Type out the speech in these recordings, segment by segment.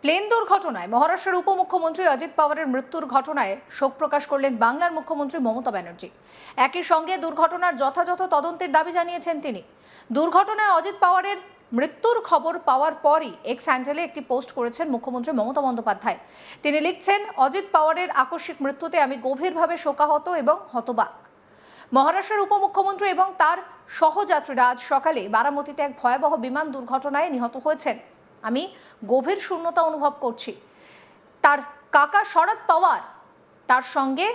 Plane দুর্ঘটনায় মহারাষ্ট্রের উপমুখ্যমন্ত্রী অজিত পাওয়ারের মৃত্যুর ঘটনায় শোক প্রকাশ করলেন বাংলার মুখ্যমন্ত্রী মমতা ব্যানার্জি। একই সঙ্গে দুর্ঘটনার যথাযথ তদন্তের দাবি জানিয়েছেন তিনি। দুর্ঘটনায় অজিত পাওয়ারের মৃত্যুর খবর পাওয়ার পরই এক্স হ্যান্ডেলে একটি পোস্ট করেছেন মুখ্যমন্ত্রী মমতা বন্দ্যোপাধ্যায়। তিনি লিখছেন, অজিত পাওয়ারের আকস্মিক মৃত্যুতে আমি গভীরভাবে শোকাহত এবং হতবাক। মহারাষ্ট্রের উপমুখ্যমন্ত্রী এবং তার সহযাত্রীরা আজ সকালে বারামতিতে এক ভয়াবহ বিমান দুর্ঘটনায় নিহত হয়েছেন। আমি গভীর শূন্যতা অনুভব করছি। তার কাকা শরদ পাওয়ার, তার সঙ্গে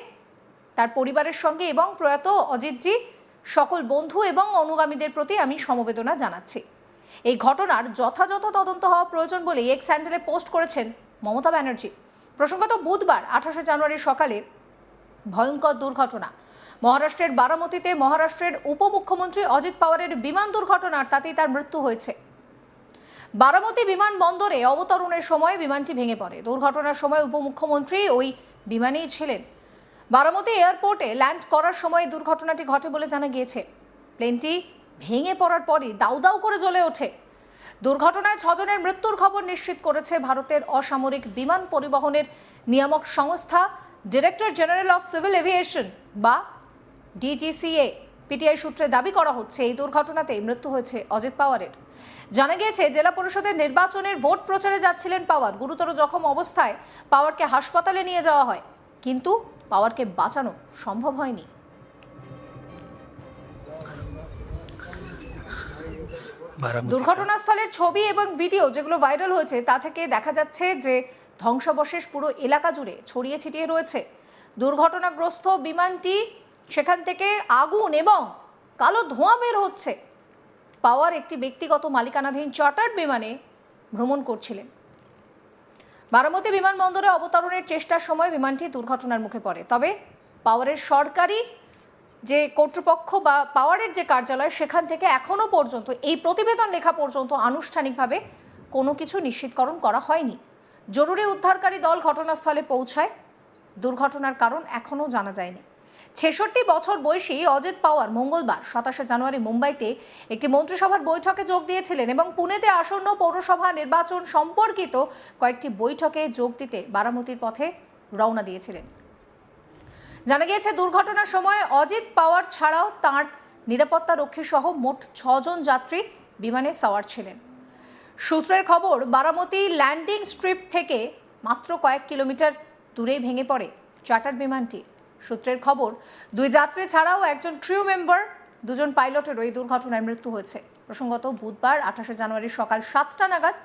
তার পরিবারের সঙ্গে এবং প্রয়াত অজিতজি সকল বন্ধু এবং অনুগামীদের প্রতি আমি সমবেদনা জানাচ্ছি। এই ঘটনার যথাযথ তদন্ত হওয়া প্রয়োজন বলে এক্স হ্যান্ডেলে পোস্ট করেছেন মমতা ব্যানার্জি। প্রসঙ্গত, বুধবার 28 জানুয়ারি সকালে ভয়ঙ্কর দুর্ঘটনা মহারাষ্ট্রের বারামতিতে মহারাষ্ট্রের উপমুখ্যমন্ত্রী অজিত পাওয়ারের বিমান দুর্ঘটনার তাতেই তার মৃত্যু হয়েছে। বারামতি বিমানবন্দরে অবতরণের সময় বিমানটি ভেঙে পড়ে। দুর্ঘটনার সময় উপমুখ্যমন্ত্রী ওই বিমানেই ছিলেন। বারামতি এয়ারপোর্টে ল্যান্ড করার সময় দুর্ঘটনাটি ঘটে বলে জানা গিয়েছে। প্লেনটি ভেঙে পড়ার পরই দাউ দাউ করে জ্বলে ওঠে। দুর্ঘটনায় 6 জনের মৃত্যুর খবর নিশ্চিত করেছে ভারতের অসামরিক বিমান পরিবহনের নিয়ামক সংস্থা director general of civil aviation বা ডিজিসিএ। পিটিআই সূত্রে দাবি করা হচ্ছে, এই দুর্ঘটনাতে মৃত্যু হয়েছে অজিত পাওয়ারের। জানা গিয়েছে, জেলা পরিষদের নির্বাচনের ভোট প্রচারে যাচ্ছিলেন পাওয়ার। গুরুতর জখম অবস্থায় পাওয়ারকে হাসপাতালে নিয়ে যাওয়া হয়, কিন্তু পাওয়ারকে বাঁচানো সম্ভব হয়নি। দুর্ঘটনাস্থলের ছবি এবং ভিডিও যেগুলো ভাইরাল হয়েছে তা থেকে দেখা যাচ্ছে যে ধ্বংসাবশেষ পুরো এলাকা জুড়ে ছড়িয়ে ছিটিয়ে রয়েছে। দুর্ঘটনাগ্রস্ত বিমানটি, সেখান থেকে আগুন এবং কালো ধোঁয়া বের হচ্ছে। পাওয়ার একটি ব্যক্তিগত মালিকানাধীন চার্টার্ড বিমানে ভ্রমণ করছিলেন। বারামতি বিমানবন্দরে অবতরণের চেষ্টার সময় বিমানটি দুর্ঘটনার মুখে পড়ে। তবে পাওয়ারের সরকারি যে কর্তৃপক্ষ বা পাওয়ারের যে কার্যালয়, সেখান থেকে এখনো পর্যন্ত এই প্রতিবেদন লেখা পর্যন্ত আনুষ্ঠানিকভাবে কোনো কিছু নিশ্চিতকরণ করা হয়নি। জরুরি উদ্ধারকারী দল ঘটনাস্থলে পৌঁছায়। দুর্ঘটনার কারণ এখনো জানা যায়নি। 66 বছর বয়সী অজিত পাওয়ার মঙ্গলবার 27 জানুয়ারি মুম্বাইতে একটি মন্ত্রিসভার বৈঠকে যোগ দিয়েছিলেন এবং পুনেতে আসন্ন পৌরসভা নির্বাচন সম্পর্কিত কয়েকটি বৈঠকে যোগ দিতে বারামতির পথে রওনা দিয়েছিলেন। জানা গিয়েছে, দুর্ঘটনার সময় অজিত পাওয়ার ছাড়াও তাঁর নিরাপত্তা রক্ষী সহ মোট 6 জন যাত্রী বিমানে সওয়ার ছিলেন। সূত্রের খবর, বারামতি ল্যান্ডিং স্ট্রিপ থেকে মাত্র কয়েক কিলোমিটার দূরেই ভেঙে পড়ে চার্টার বিমানটি। সূত্রের খবর, 2 যাত্রী ছাড়াও একজন ক্রিউ মেম্বার, 2 জন পাইলটেরও এই দুর্ঘটনায় মৃত্যু হয়েছে। প্রসঙ্গত, বুধবার 28 জানুয়ারি সকাল 7টা নাগাদ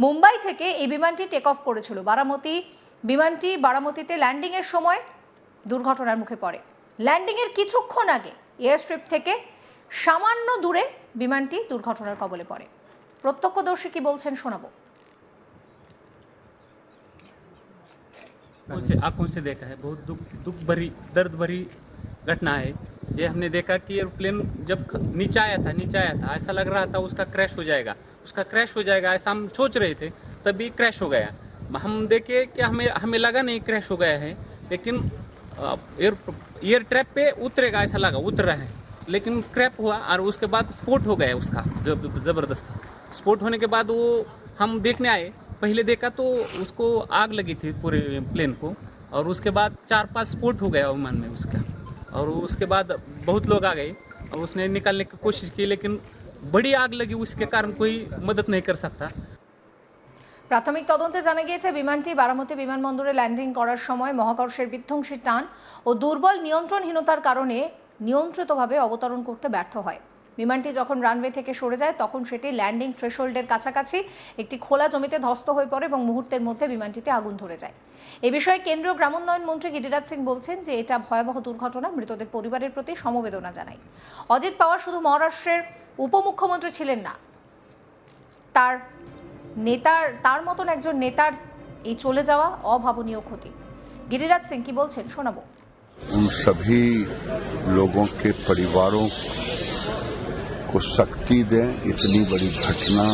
মুম্বাই থেকে এই বিমানটি টেক অফ করেছিল। বিমানটি বারামতিতে ল্যান্ডিংয়ের সময় দুর্ঘটনার মুখে পড়ে। ল্যান্ডিংয়ের কিছুক্ষণ আগে এয়ারস্ট্রিপ থেকে সামান্য দূরে বিমানটি দুর্ঘটনার কবলে পড়ে। প্রত্যক্ষদর্শী কি বলছেন শোনাবো। आंखों से देखा है, बहुत दुख भरी, दर्द भरी घटना है ये। हमने देखा कि एयरप्लेन जब नीचे आया था ऐसा लग रहा था उसका क्रैश हो जाएगा ऐसा हम सोच रहे थे, तभी क्रैश हो गया। हम देखे कि हमें लगा नहीं क्रैश हो गया है, लेकिन एयर ट्रैप पे उतरेगा ऐसा लगा, उतर रहा है, लेकिन क्रैश हुआ और उसके बाद स्फोट हो गया उसका ज़बरदस्त। स्फोट होने के बाद वो हम देखने आए, पहले देखा तो उसको आग लगी थी पूरे प्लेन को, और उसके बाद 4-5 स्फोट हो गया विमान में उसका, और उसके बाद बहुत लोग आ गए और उसने निकालने की कोशिश की, लेकिन बड़ी आग लगी, उसके कारण कोई मदद नहीं कर सकता। প্রাথমিক তদন্তে জানা গিয়েছে, বিমানটি বারামতি বিমানবন্দরে ল্যান্ডিং করার সময় মহাকর্ষের বিধ্বংসী টান ও দুর্বল নিয়ন্ত্রণহীনতার কারণে নিয়ন্ত্রিতভাবে অবতরণ করতে ব্যর্থ হয়। বিমানটি যখন রানওয়ে থেকে সরে যায় তখন সেটি ল্যান্ডিং থ্রেশহোল্ডের কাছাকাছি একটি খোলা জমিতে ধস্ত হয়ে পড়ে এবং মুহূর্তের মধ্যে বিমানটিতে আগুন ধরে যায়। এ বিষয়ে কেন্দ্রীয় গ্রামোন্নয়ন মন্ত্রী গিরিরাজ সিং বলছেন যে এটা ভয়াবহ দুর্ঘটনা, মৃতদের পরিবারের প্রতি সমবেদনা জানাই। অজিত পাওয়ার শুধু মহারাষ্ট্রের উপমুখ্যমন্ত্রী ছিলেন না, তার মতন একজন নেতার এই চলে যাওয়া অভাবনীয় ক্ষতি। গিরিরাজ সিং কি বলছেন শোনাবো। उन सभी लोगों के परिवारों को शक्ति दें। इतनी बड़ी घटना,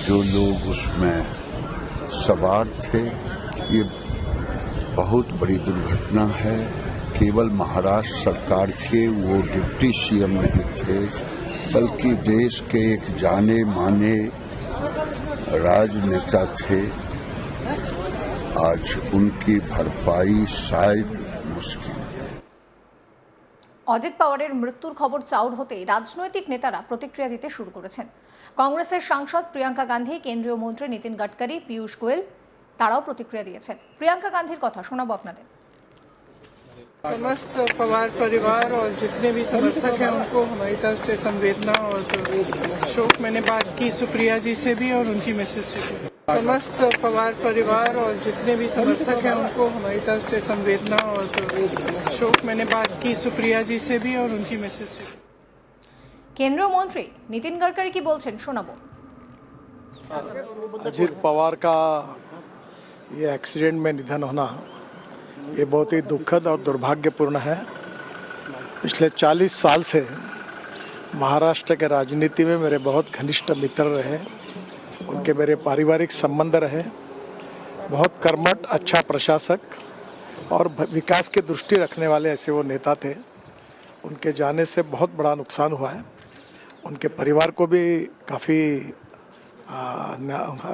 जो लोग उसमें सवार थे, ये बहुत बड़ी दुर्घटना है। केवल महाराष्ट्र सरकार के वो डिप्टी सीएम नहीं थे, बल्कि देश के एक जाने माने राजनेता थे। आज उनकी भरपाई शायद मुश्किल। অজিত পাওয়ারের মৃত্যুর খবর চাউর হতেই রাজনৈতিক নেতারা প্রতিক্রিয়া দিতে শুরু করেছেন। কংগ্রেসের সাংসদ প্রিয়াঙ্কা গান্ধী, কেন্দ্রীয় মন্ত্রী নীতিন গডকরি, পীয়ূষ গোয়েল তারাও প্রতিক্রিয়া দিয়েছেন। প্রিয়াঙ্কা গান্ধীর কথা শোনাবো আপনাদের। समस्त पवार परिवार और जितने भी समर्थक हैं उनको हमारी तरफ से संवेदना और शोक मैंने बात की सुप्रिया जी से भी और उनकी मैसेज से भी। समस्त पवार परिवार और जितने भी समर्थक हैं उनको हमारी तरफ से संवेदना और शोक मैंने बात की सुप्रिया जी से भी और उनकी मैसेज से भी। কেন্দ্রীয় মন্ত্রী নীতিন গডকরি কি বলছেন শোনাবো। अजित पवार का ये एक्सीडेंट में निधन होना ये बहुत ही दुखद और दुर्भाग्यपूर्ण है। पिछले 40 साल से महाराष्ट्र के राजनीति में मेरे बहुत घनिष्ठ मित्र रहे, उनके मेरे पारिवारिक संबंध रहे। बहुत कर्मठ, अच्छा प्रशासक और विकास की दृष्टि रखने वाले ऐसे वो नेता थे। उनके जाने से बहुत बड़ा नुकसान हुआ है। उनके परिवार को भी काफ़ी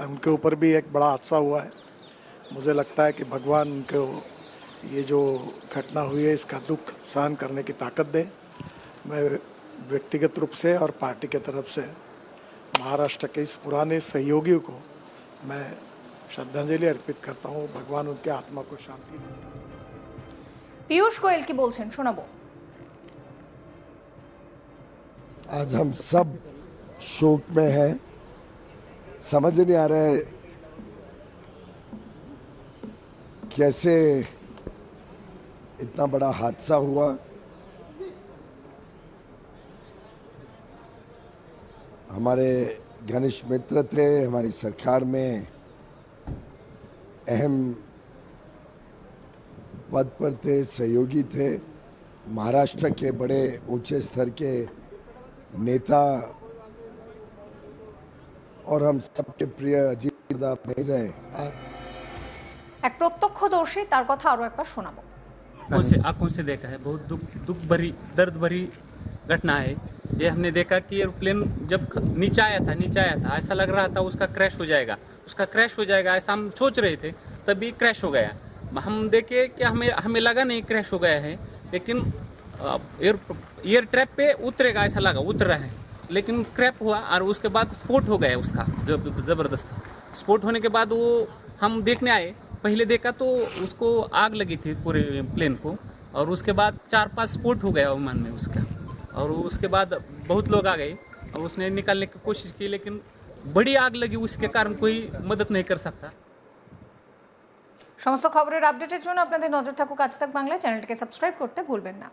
उनके ऊपर भी एक बड़ा हादसा हुआ है। मुझे लगता है कि भगवान उनको ये जो घटना हुई है इसका दुख सहन करने की ताकत दे। मैं व्यक्तिगत रूप से और पार्टी के तरफ से महाराष्ट्र के इस पुराने सहयोगियों को मैं श्रद्धांजलि अर्पित करता हूँ। भगवान उनके आत्मा को शांति दे। পীয়ূষ গোয়েল কি বলছেন শোনাবো। आज हम सब शोक में हैं। समझ नहीं आ रहा है कैसे इतना बड़ा हादसा हुआ। हमारे घनिष्ठ मित्र थे, हमारी सरकार में अहम पद पर थे, सहयोगी थे, महाराष्ट्र के बड़े ऊंचे स्तर के नेता और हम सबके प्रिय अजीत नहीं रहे। এক প্রত্যক্ষদর্শী তার কথা আরো একবার শোনাবো। आंखों से देखा है, बहुत दुख भरी दर्द भरी घटना है। ये हमने देखा कि एरोप्लेन जब नीचे आया था ऐसा लग रहा था उसका क्रैश हो जाएगा ऐसा हम सोच रहे थे, तभी क्रैश हो गया। हम देखे कि हमें लगा नहीं क्रैश हो गया है, लेकिन एयर ट्रैप पे उतरेगा ऐसा लगा, उतर रहा है, लेकिन क्रैप हुआ और उसके बाद स्फोट हो गया उसका ज़बरदस्त। स्फोट होने के बाद वो हम देखने आए, पहले देखा तो उसको आग लगी थी पूरे प्लेन को, और उसके बाद 4-5 स्फोट हो गया विमान में उसका, और उसके बाद बहुत लोग आ गए और उसने निकालने की कोशिश की, लेकिन बड़ी आग लगी, उसके कारण कोई मदद नहीं कर सकता। সমস্ত খবরের আপডেটের জন্য আপনাদের নজর থাকুক আজ তাক বাংলা। চ্যানেলটিকে সাবস্ক্রাইব করতে ভুলবেন না।